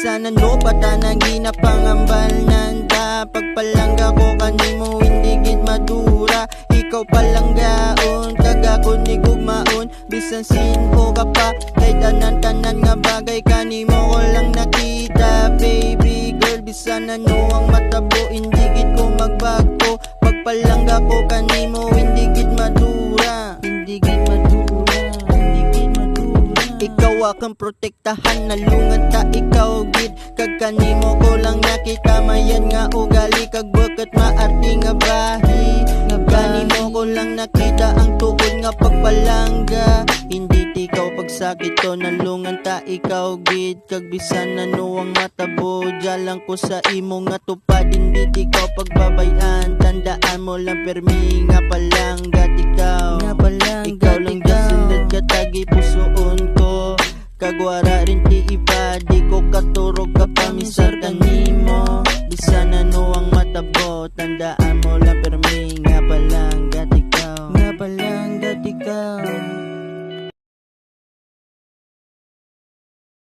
bisan ano bata nang ginapangambal nanda. Pagpalangga ko kanimo hindi gid madura. Ikaw palanggaon kagako ni gugmaon. Bisan sino ka pa kay tanan-tanan nga bagay kanimo ko lang nakita. Baby girl bisan ano ang matabo hindi gid ko magbago. Pagpalangga ko kanimo hindi gid madura. Hindi gid madura. Hindi gid madura. Ikaw akong protektahan nalungan ta ikaw gid. Kag kanimo ko lang nakita mayan nga ugali. Kag bakit maarti nga bahi. Kanimo ko lang nakita ang tuod nga pagpalangga. Hindi tikaw pagsakit to nalungan ta ikaw gid. Kag bisan ano ang matabo jalang ko sa imo nga tupad. Hindi tikaw pagbabayan tandaan mo lang permi nga palanggat ikaw. Ikaw lang gasunod ka tagi pusoon ko. Kagwara rin ti iba di ko katurog ka pamisar kanimo. Bisan ano ang matabo tandaan mo lang permi nga palanggat ikaw. Nga palanggat ikaw.